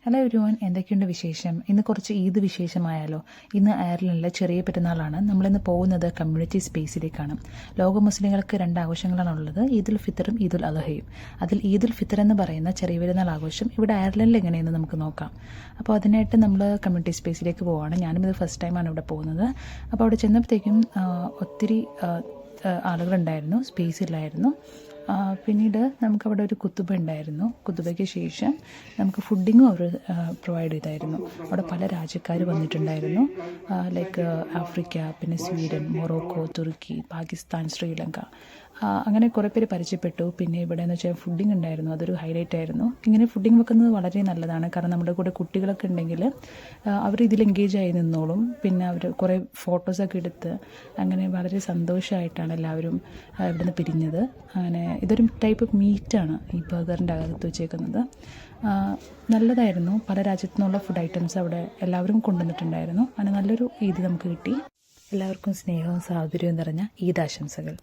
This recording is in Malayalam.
ഹലോ എവരിവൺ, എന്തൊക്കെയുണ്ട് വിശേഷം? ഇന്ന് കുറച്ച് ഈദ് വിശേഷമായാലോ. ഇന്ന് അയർലൻഡിലെ ചെറിയ പെരുന്നാളാണ്. നമ്മളിന്ന് പോകുന്നത് കമ്മ്യൂണിറ്റി സ്പേസിലേക്കാണ്. ലോക മുസ്ലിങ്ങൾക്ക് 2 ആഘോഷങ്ങളാണുള്ളത്, ഈദുൽ ഫിത്തറും ഈദുൽ അദ്ഹയും. അതിൽ ഈദുൽ ഫിത്തർ എന്ന് പറയുന്ന ചെറിയ പെരുന്നാൾ ആഘോഷം ഇവിടെ അയർലൻഡിൽ എങ്ങനെയെന്ന് നമുക്ക് നോക്കാം. അപ്പോൾ അതിനായിട്ട് നമ്മൾ കമ്മ്യൂണിറ്റി സ്പേസിലേക്ക് പോവുകയാണ്. ഞാനും ഇത് ഫസ്റ്റ് ടൈമാണ് ഇവിടെ പോകുന്നത്. അപ്പോൾ അവിടെ ചെന്നപ്പോഴത്തേക്കും ഒത്തിരി ആളുകളുണ്ടായിരുന്നു, സ്പേസ് ഇല്ലായിരുന്നു. പിന്നീട് നമുക്കവിടെ ഒരു കുത്തുബ ഉണ്ടായിരുന്നു. കുത്തുബയ്ക്ക് ശേഷം നമുക്ക് ഫുഡിങ്ങും അവർ പ്രൊവൈഡ് ചെയ്തായിരുന്നു. അവിടെ പല രാജ്യക്കാർ വന്നിട്ടുണ്ടായിരുന്നു, ലൈക്ക് ആഫ്രിക്ക, പിന്നെ സ്വീഡൻ, മൊറോക്കോ, തുർക്കി, പാകിസ്ഥാൻ, ശ്രീലങ്ക, അങ്ങനെ കുറേ പേര് പരിചയപ്പെട്ടു. പിന്നെ ഇവിടെ എന്ന് വെച്ചാൽ ഫുഡിങ് ഉണ്ടായിരുന്നു, അതൊരു ഹൈലൈറ്റ് ആയിരുന്നു. ഇങ്ങനെ ഫുഡിങ് വെക്കുന്നത് വളരെ നല്ലതാണ്, കാരണം നമ്മുടെ കൂടെ കുട്ടികളൊക്കെ ഉണ്ടെങ്കിൽ അവർ ഇതിൽ എൻഗേജ് ആയി നിന്നോളും. പിന്നെ അവർ കുറേ ഫോട്ടോസൊക്കെ എടുത്ത് അങ്ങനെ വളരെ സന്തോഷമായിട്ടാണ് എല്ലാവരും ഇവിടുന്ന് പിരിഞ്ഞത്. അങ്ങനെ ഇതൊരു ടൈപ്പ് ഓഫ് മീറ്റാണ് ഈ ബർഗറിൻ്റെ അകത്ത് വെച്ചേക്കുന്നത്. നല്ലതായിരുന്നു. പല രാജ്യത്തു നിന്നുള്ള ഫുഡ് ഐറ്റംസ് അവിടെ എല്ലാവരും കൊണ്ടുവന്നിട്ടുണ്ടായിരുന്നു. അങ്ങനെ നല്ലൊരു ഈദ് നമുക്ക് കിട്ടി. എല്ലാവർക്കും സ്നേഹവും സാഹോദര്യവും നിറഞ്ഞ ഈദ് ആശംസകൾ.